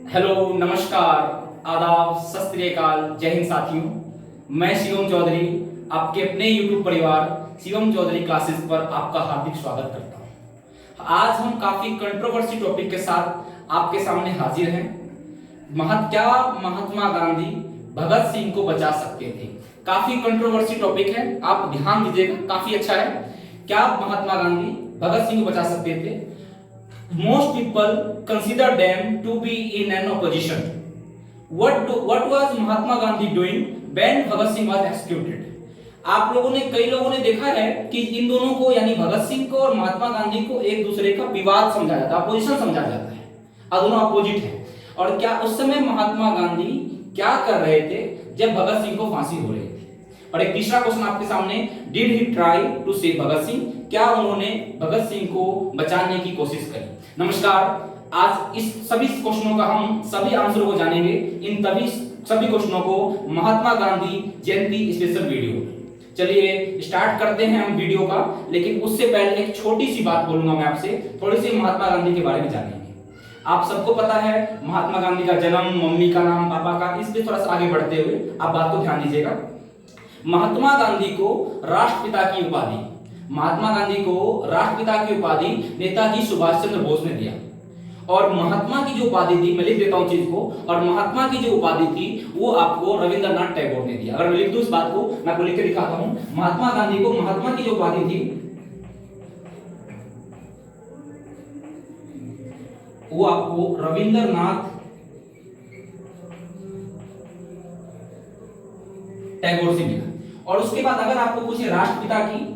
Hello, नमस्कार, आदाब, सत श्री अकाल, जय हिंद साथियों। मैं शिवम चौधरी आपके अपने YouTube परिवार शिवम चौधरी क्लासेस पर आपका हार्दिक स्वागत करता हूं। आज हम काफी कंट्रोवर्सी टॉपिक के साथ आपके सामने हाजिर हैं। क्या महात्मा गांधी भगत सिंह को बचा सकते थे? काफी कंट्रोवर्सी टॉपिक है, आप ध्यान दीजिएगा, काफी अच्छा है। क्या महात्मा गांधी भगत सिंह को बचा सकते थे? Most people consider them to be in an opposition. What was Mahatma Gandhi doing when Bhagat Singh was executed? आप लोगों ने कई लोगों ने देखा है कि इन दोनों को यानी भगत सिंह को और महात्मा गांधी को एक दूसरे का विवाद समझा जाता है, अपोजिशन समझा जाता है, और दोनों अपोजिट हैं। और क्या उस समय महात्मा गांधी क्या कर रहे थे जब भगत सिंह को फांसी हो रही थी? और एक तीसरा क्वेश्चन आपके सामने, did he try to save Bhagat Singh? क्या उन्होंने भगत सिंह को बचाने की कोशिश करी? नमस्कार, आज इस सभी क्वेश्चनों का हम सभी आंसरों को जानेंगे। इन सभी क्वेश्चनों को महात्मा गांधी जयंती स्पेशल वीडियो। चलिए स्टार्ट करते हैं हम वीडियो का, लेकिन उससे पहले एक छोटी सी बात बोलूंगा मैं आपसे, थोड़ी सी महात्मा गांधी के बारे में जानेंगे। आप सबको पता है महात्मा गांधी का जन्म, मम्मी का नाम, पापा का, इस पे थोड़ा सा आगे बढ़ते हुए आप बात को ध्यान दीजिएगा। महात्मा गांधी को राष्ट्रपिता की उपाधि, महात्मा गांधी को राष्ट्रपिता की उपाधि नेताजी सुभाष चंद्र बोस ने दिया। और महात्मा की जो उपाधि थी, मैं लिख देता हूं चीज को, और महात्मा की जो उपाधि थी वो आपको रविंद्रनाथ टैगोर ने दिया। अगर मैं लिख दूं इस बात को, मैं आपको लिख के दिखाता हूं। महात्मा गांधी को, महात्मा की जो उपाधि थी वो आपको रविंद्रनाथ टैगोर से मिला। और उसके बाद अगर आपको पूछे राष्ट्रपिता की,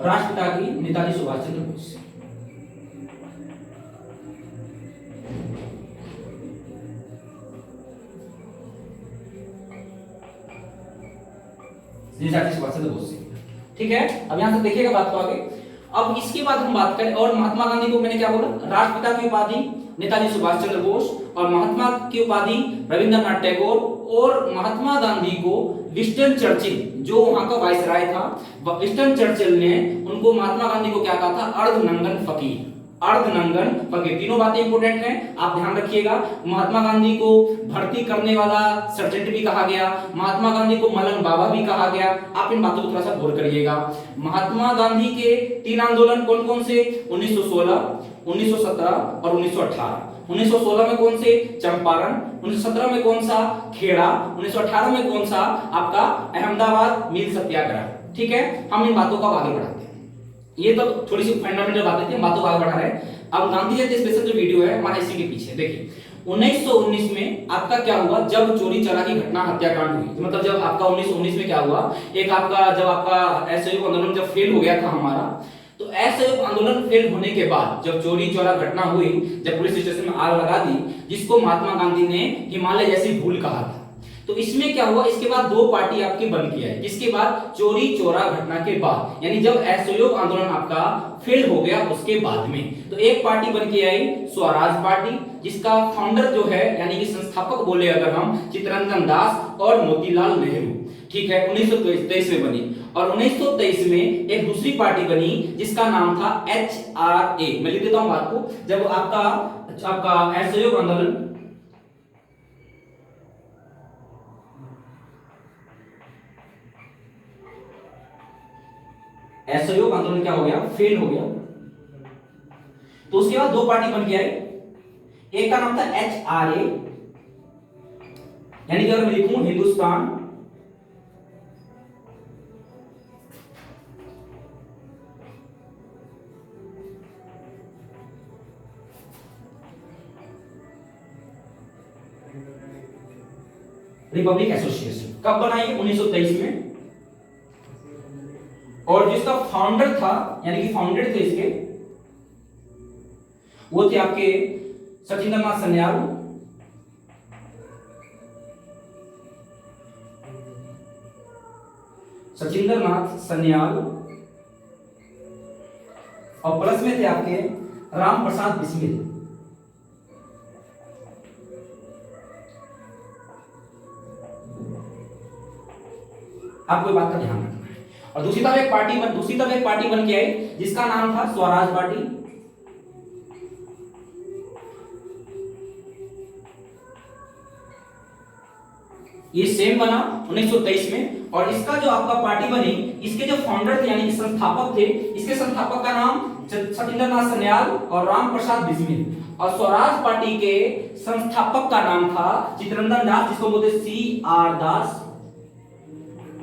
राष्ट्रपिता की नेताजी सुभाष चंद्र बोस। नेताजी सुभाष चंद्र बोस से, ठीक है। अब यहां से देखिएगा बात को आगे। अब इसके बाद हम बात करें, और महात्मा गांधी को मैंने क्या बोला, राष्ट्रपिता की उपाधि नेताजी सुभाष चंद्र बोस, और महात्मा की उपाधि रविंद्रनाथ टैगोर, और महात्मा गांधी को विंस्टन चर्चिल, जो वहां का वाइसराय था, विंस्टन चर्चिल ने उनको, महात्मा गांधी को क्या कहा था, अर्धनंगन फकीर, अर्धनंगन फकीर। तीनों बातें इंपॉर्टेंट हैं, आप ध्यान रखिएगा। महात्मा गांधी को भर्ती करने वाला सर्जेंट भी कहा गया, महात्मा गांधी को मलंग बाबा भी कहा गया। आप इन बातों को थोड़ा सा गौर करिएगा। महात्मा गांधी के 3 आंदोलन कौन कौन से? 1916, 1917 और 1918। 1916 में कौन से? चंपारण। 1917 में कौन सा? खेड़ा। 1918 में कौन सा? आपका अहमदाबाद मिल सत्याग्रह। ठीक है, हम इन बातों को आगे बढ़ाते हैं। ये तो थोड़ी सी फंडामेंटल बातें थी, हम बातों को आगे बढ़ा रहे हैं। अब गांधी जयंती स्पेशल जो वीडियो है हमारा इसी के पीछे देखिए। 1919 में आपका क्या हुआ, जब चोरी चोरा की घटना, हत्याकांड हुई, मतलब जब आपका 1919 में क्या हुआ, एक आपका जब आपका असहयोग आंदोलन जब फेल हो गया था हमारा, तो असहयोग आंदोलन फेल होने के बाद जब चोरी चोरा घटना हुई, जब पुलिस स्टेशन में आग लगा दी, जिसको महात्मा गांधी ने हिमालय जैसी भूल कहा था, तो इसमें क्या हुआ, इसके बाद 2 पार्टी आपकी बन किया है। किसके बाद? चोरी चोरा घटना के बाद, यानी जब असहयोग आंदोलन आपका फेल हो गया उसके बाद में। तो एक पार्टी बन के आई स्वराज पार्टी, जिसका फाउंडर जो है यानी कि संस्थापक बोले अगर हम, चित्तरंजन दास और मोतीलाल नेहरू। ठीक है, 1923 में बनी। और 1923 में एक दूसरी पार्टी बनी जिसका नाम था HRA। मैं लिख देता हूं बात को। जब आपका असहयोग आंदोलन, असहयोग आंदोलन क्या हो गया, फेल हो गया, तो उसके बाद 2 पार्टी बन के आई। एक का नाम था HRA, यानी कि अगर मैं लिखूं हिंदुस्तान रिपब्लिक एसोसिएशन। कब बनाई? 1923 में। और जिसका फाउंडर था, यानी कि फाउंडेड थे इसके, वो थे आपके सचिंद्रनाथ सन्याल, सचिंद्रनाथ सन्याल, और प्लस में थे आपके राम प्रसाद बिस्मिल। आपको बात का ध्यान रखना है। और दूसरी तरफ एक पार्टी बन के आई जिसका नाम था स्वराज पार्टी। ये सेम बना 1923 में। और इसका जो आपका पार्टी बनी, इसके जो फाउंडर थे यानी कि संस्थापक थे, इसके संस्थापक का नाम सत्येंद्रनाथ सन्याल और राम प्रसाद बिस्मिल। और स्वराज पार्टी के संस्थापक का नाम था चित्तरंजन दास, जिसको बोलते CR दास,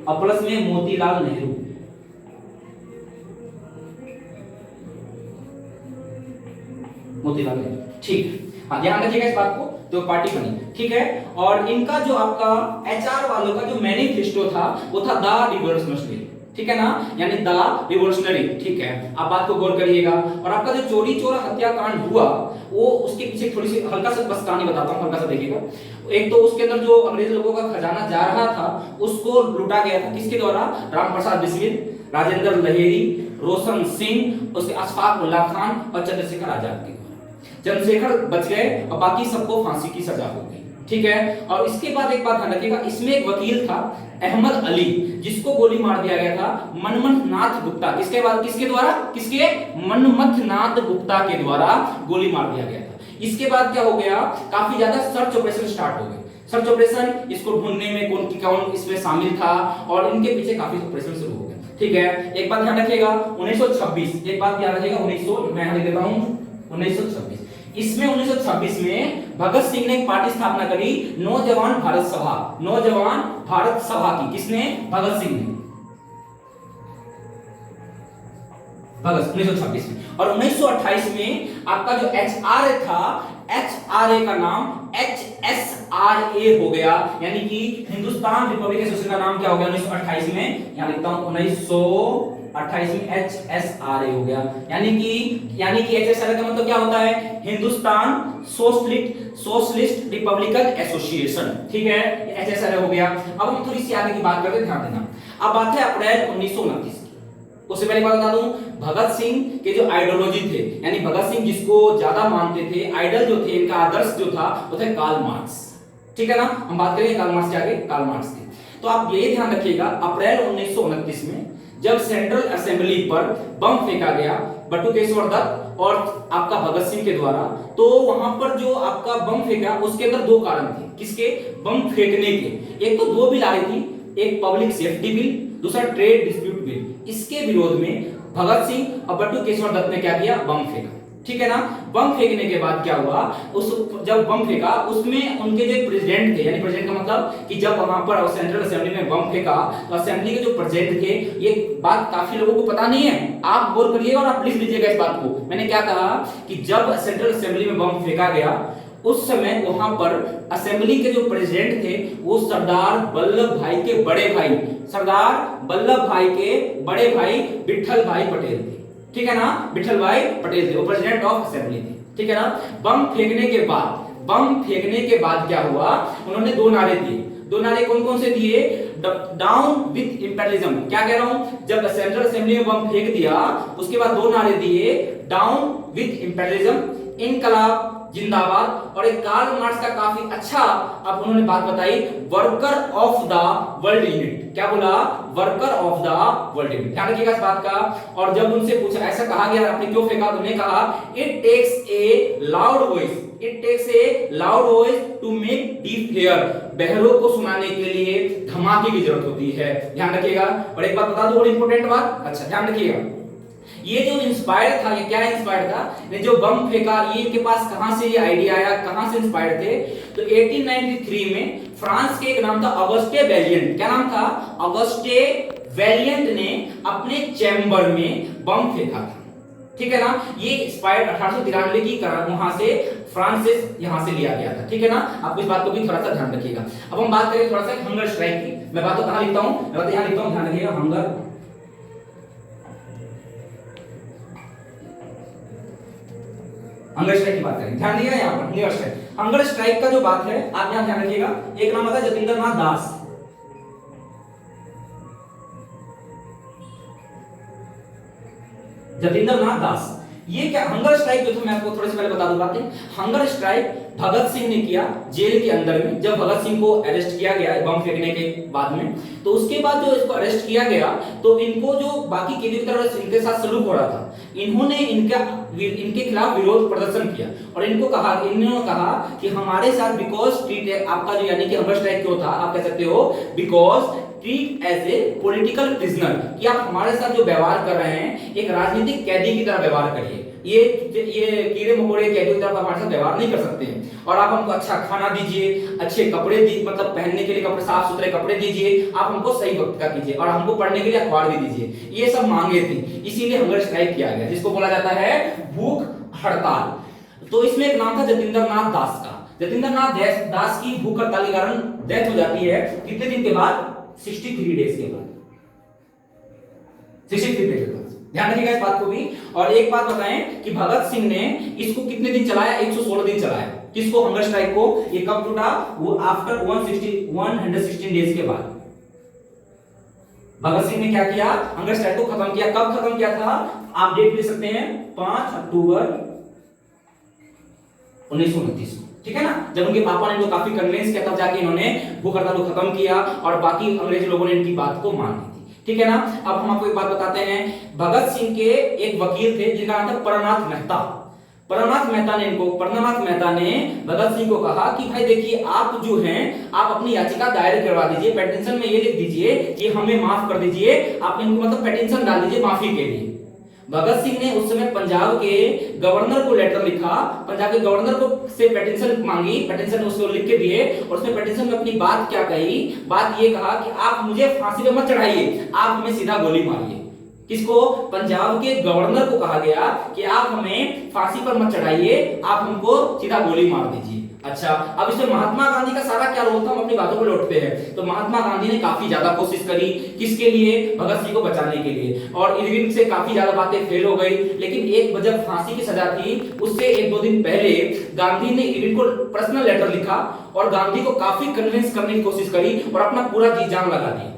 और प्लस में मोतीलाल नेहरू। मोतीलाल नेहरू, ठीक। हाँ, ध्यान रखिएगा इस बात को, जो पार्टी बनी, ठीक है। और इनका जो आपका HR वालों का जो मैनिफेस्टो था वो था द रिवॉल्यूशनरी, ठीक है ना, यानी द रिवॉल्यूशनरी, ठीक है। आप बात को गौर करिएगा। और आपका जो चोरी चोरा हत्याकांड हुआ, वो उसके पीछे थोड़ी सी हल्का सा बस कहानी बताता हूँ, हल्का सा देखिएगा। एक तो उसके अंदर जो अंग्रेज लोगों का खजाना जा रहा था, उसको लूटा गया था, किसके द्वारा? राम प्रसाद बिस्मिल, राजेंद्र लहेरी, रोशन सिंह, उसके अशफाक उल्ला खान और चंद्रशेखर आजाद के। चंद्रशेखर बच गए और बाकी सबको फांसी की सजा हो गई, ठीक है। और इसके बाद एक बात ध्यान रखिएगा, इसमें एक वकील था अहमद अली, जिसको गोली मार दिया गया था मनमथ नाथ गुप्ता। किसके बाद? किसके द्वारा? किसके? मनमथ नाथ गुप्ता के द्वारा गोली मार दिया गया था। इसके बाद क्या हो गया? काफी ज्यादा सर्च ऑपरेशन स्टार्ट हो गए। सर्च ऑपरेशन, इसको ढूंढने में कौन इसमें शामिल था, और इनके पीछे काफी ऑपरेशन शुरू हो गए, ठीक है। एक बात ध्यान रखिएगा, 1926, एक बात ध्यान रखिएगा, 1900 मैं लिख देता हूं 1926। इसमें 1926 में भगत सिंह ने एक पार्टी स्थापना करी, नौजवान भारत सभा, नौजवान भारत सभा की। किसने? भगत सिंह ने, भगत 1926 में। और 1928 में आपका जो HR था, HRA का नाम HSRA हो गया, यानी कि हिंदुस्तान रिपब्लिक एसोसिएशन का नाम क्या हो गया 1928 में? यहां लिखता हूं 1928 में HSRA हो गया। यानी कि HSRA का मतलब क्या होता है? हिंदुस्तान सोशलिस्ट रिपब्लिकन एसोसिएशन, ठीक है, HSRA हो गया। अब हम थोड़ी सी आगे की बात करते हैं, ध्यान देना। अब बात है अप्रैल 1929 की। उससे पहले बात बता दूं, भगत सिंह के जो आइडियोलॉजी थे, यानी भगत सिंह जिसको ज्यादा मानते थे, आइडल जो थे, इनका आदर्श जो था वो थे कार्ल मार्क्स, ठीक है ना। हम बात करेंगे कार्ल मार्क्स के आगे, कार्ल मार्क्स की। तो आप ये ध्यान रखिएगा, अप्रैल 1929 में जब सेंट्रल असेंबली पर बम फेंका गया बटुकेश्वर दत्त और आपका भगत सिंह के द्वारा, तो वहां पर जो आपका बम फेंका, उसके अंदर दो कारण थे। किसके? बम फेंकने के। एक तो दो बिल आ रही थी, एक पब्लिक सेफ्टी बिल, दूसरा ट्रेड डिस्प्यूट बिल। इसके विरोध में भगत सिंह और बटुकेश्वर दत्त ने क्या किया? बम फेंका, ठीक है ना। बम फेंकने के बाद क्या हुआ? जब बम फेंका, उसमें उनके जो प्रेसिडेंट थे, यानी प्रेसिडेंट का मतलब कि जब वहां पर सेंट्रल असेंबली में बम फेंका, तो असेंबली के जो प्रेसिडेंट थे, ये बात काफी लोगों को पता नहीं है, आप गौर करिएगा और आप लिख लीजिएगा इस बात को। मैंने क्या कहा कि जब सेंट्रल असेंबली में बम फेंका गया, उस समय वहां पर असेंबली के जो प्रेसिडेंट थे वो सरदार वल्लभ भाई के बड़े भाई, सरदार वल्लभ भाई के बड़े भाई विठल भाई पटेल थे, ठीक है ना। विठल भाई पटेल थे, वो प्रेसिडेंट ऑफ असेंबली थे, ठीक है ना। बम फेंकने के बाद क्या हुआ? उन्होंने दो नारे दिए। दो नारे कौन कौन से दिए? Down with imperialism. क्या कह रहा हूं? जब सेंट्रल असेंबली में बम फेंक दिया, उसके बाद दो नारे दिए, डाउन विथ इंपेरियलिज्म, इनकलाब जिंदाबाद, और एक कार्ल मार्क्स का काफी अच्छा अब उन्होंने बात बताई, worker of the world unit. क्या बोला? Worker of the world unit. ध्यान रखिएगा इस बात का। और जब उनसे पूछा, ऐसा कहा गया, आपने क्यों फेंका? उन्होंने कहा, it takes a loud voice, it takes a loud voice to make deaf hear. बहरों को सुनाने के लिए धमाके की जरूरत होती है, ध्यान रखिएगा। और एक बात बता दो, और इंपॉर्टेंट बात, अच्छा ध्यान रखिएगा, ये जो इंस्पायर था, ये क्या इंस्पायर था? ये जो बम फेंका, ये इनके पास कहां से ये आइडिया आया, कहां से इंस्पायर थे? तो 1893 में फ्रांस के एक नाम था ऑगस्टे वैलियंट। क्या नाम था? ऑगस्टे वैलियंट ने अपने चैम्बर में बम फेंका था, ठीक है ना। ये इंस्पायर 1893 की वहां से फ्रांस से यहां से लिया गया था, ठीक है ना। आप इस बात को भी थोड़ा सा ध्यान रखिएगा। अब हम बात करें थोड़ा सा हंगर स्ट्राइक की। मैं बात तो कहां लिखता हूं? मैं बात यहां लिखता हूं, ध्यान रखिएगा, हंगर स्ट्राइक की बात करें, ध्यान दिएगा यहां पर हंगर स्ट्राइक। हंगर स्ट्राइक का जो बात है, आप यहां ध्यान रखिएगा, एक नाम आता है जतिंद्रनाथ दास, जतिंद्रनाथ दास। ये क्या हंगर स्ट्राइक जो था, मैं आपको थोड़े से पहले बता दूं बातें। हंगर स्ट्राइक भगत सिंह ने किया जेल के अंदर में, जब भगत सिंह को अरेस्ट किया गया बम फेंकने के बाद में। तो उसके बाद जो इसको अरेस्ट किया गया, तो इनको जो बाकी कैदियों की तरह इनके साथ सलूक हो रहा था, इन्होंने इनके खिलाफ विरोध प्रदर्शन किया और इन्होंने कहा कि हमारे साथ बिकॉज ट्रीट है आपका जो, यानी कि हंगर स्ट्राइक क्यों था आप कह सकते हो, because treat as a political prisoner, कि आप हमारे साथ जो व्यवहार कर रहे हैं एक राजनीतिक कैदी की तरह व्यवहार करिए। ये कीड़े मकोड़े कैदियों की तरह हमारे साथ व्यवहार नहीं कर सकते हैं, और आप हमको अच्छा खाना दीजिए, अच्छे कपड़े दी, मतलब पहनने के लिए कपड़े, साफ सुथरे कपड़े दीजिए, आप हमको सही वक्त का कीजिए, और हमको पढ़ने के लिए अखबार भी दीजिए। ये सब मांगे थी, इसीलिए हंगर स्ट्राइक किया गया, जिसको बोला जाता है भूख हड़ताल। तो इसमें एक नाम था जतिंदर नाथ दास का। जतिंदर नाथ दास की भूख हड़ताल के कारण डेथ हो जाती है कितने दिन के बाद? 63 डेज के बाद, 63 डेज के बाद। ध्यान रखिएगा इस बात को भी। और एक बात बताएं कि भगत सिंह ने इसको कितने दिन चलाया? 116 दिन चलाया। किसको? हंगर स्ट्राइक को। ये कब टूटा? वो आफ्टर 116 डेज के बाद भगत सिंह ने क्या किया? हंगर स्ट्राइक को खत्म किया। कब खत्म किया था? आप डेट ले सकते हैं, 5 अक्टूबर 1929, ठीक है ना, जब उनके पापा ने इनको काफी कन्विंस किया, तब जाके इन्होंने भूख हड़ताल को खत्म किया और बाकी अंग्रेज लोगों ने इनकी बात को मान ली थी, ठीक है ना। अब हम आपको एक बात बताते हैं, भगत सिंह के एक वकील थे जिनका नाम था परमनाथ मेहता। परमनाथ मेहता ने भगत सिंह को कहा कि भाई देखिए, आप जो हैं आप अपनी याचिका दायर करवा दीजिए, पेटिशन में ये लिख दीजिए कि हमें माफ कर दीजिए, आप इनको मतलब पेटिशन डाल दीजिए माफी के लिए। भगत सिंह ने उस समय पंजाब के गवर्नर को लेटर लिखा, पंजाब के गवर्नर को से पेटिशन मांगी, पेटिशन उसको लिख के दिए, और उसमें पेटिशन में अपनी बात क्या कही? बात ये कहा कि आप मुझे फांसी पे मत चढ़ाइए, आप हमें सीधा गोली मारिए। किसको? पंजाब के गवर्नर को कहा गया कि आप हमें फांसी पर मत चढ़ाइए, आप हमको सीधा गोली मार दीजिए। अच्छा, अब इसमें महात्मा गांधी का सारा क्या रोल था, हम अपनी बातों पर लौटते हैं। तो महात्मा गांधी ने काफी ज्यादा कोशिश करी, किसके लिए? भगत सिंह को बचाने के लिए, और इरविन से काफी ज्यादा बातें फेल हो गई। लेकिन एक जब फांसी की सजा थी उससे 1-2 दिन पहले गांधी ने इरविन को पर्सनल लेटर लिखा और गांधी को काफी कन्विंस करने की कोशिश करी और अपना पूरा जी जान लगा दी।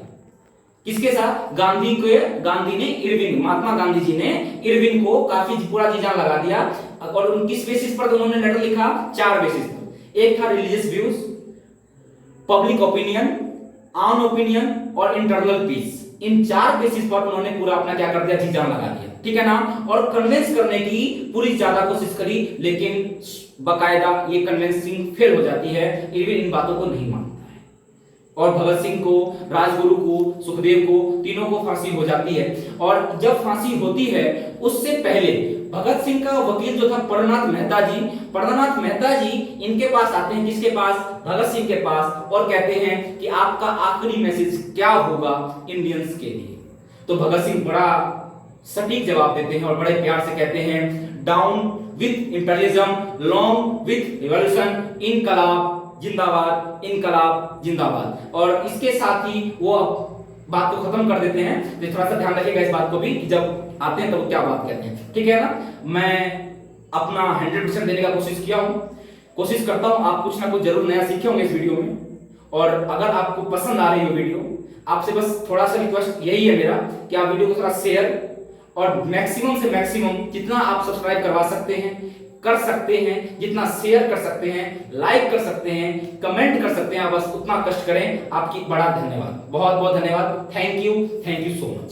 किसके साथ? गांधी ने इरविन, महात्मा गांधी जी ने इरविन को काफी पूरा जी जान लगा दिया। और उन किस बेसिस पर उन्होंने लेटर लिखा? 4 बेसिस पर। एक था religious views, public opinion, on opinion और इंटरनल पीस। इन 4 बेसिस पर उन्होंने पूरा अपना क्या कर दिया? जी जान लगा दिया, ठीक है ना। और कन्विंस करने की पूरी ज्यादा कोशिश करी, लेकिन बकायदा ये कन्विंसिंग फेल हो जाती है। इरविन इन बातों को नहीं मानता है और भगत सिंह को, राजगुरु को, सुखदेव को, तीनों को फांसी हो जाती है। और जब फांसी होती है उससे पहले भगत सिंह का वकील जो था परमनाथ मेहता जी इनके पास आते हैं। किसके पास? भगत सिंह के पास, और कहते हैं कि आपका आखिरी मैसेज क्या होगा इंडियंस के लिए? तो भगत सिंह बड़ा सटीक जवाब देते हैं और बड़े प्यार से कहते हैं, down with imperialism, long with revolution, इनकलाब जिंदाबाद, इनकलाब जिंदाबाद। और इसके साथ ही वो बात को खत्म कर देते हैं। तो थोड़ा सा ध्यान रखिएगा इस बात को भी कि जब आते हैं तो क्या बात कहते हैं, ठीक है ना। मैं अपना 100% देने का कोशिश करता हूं। आप कुछ ना कुछ जरूर नया सीखे होंगे इस वीडियो में। और अगर आपको पसंद आ रही हो वीडियो, आपसे बस थोड़ा सा रिक्वेस्ट यही है मेरा कि आप वीडियो को थोड़ा शेयर और मैक्सिमम से मैक्सिमम जितना आप सब्सक्राइब करवा सकते हैं कर सकते हैं, जितना शेयर कर सकते हैं, लाइक कर सकते हैं, कमेंट कर सकते हैं, आप बस उतना कष्ट करें। आपकी बड़ा धन्यवाद, बहुत बहुत धन्यवाद। Thank you so much.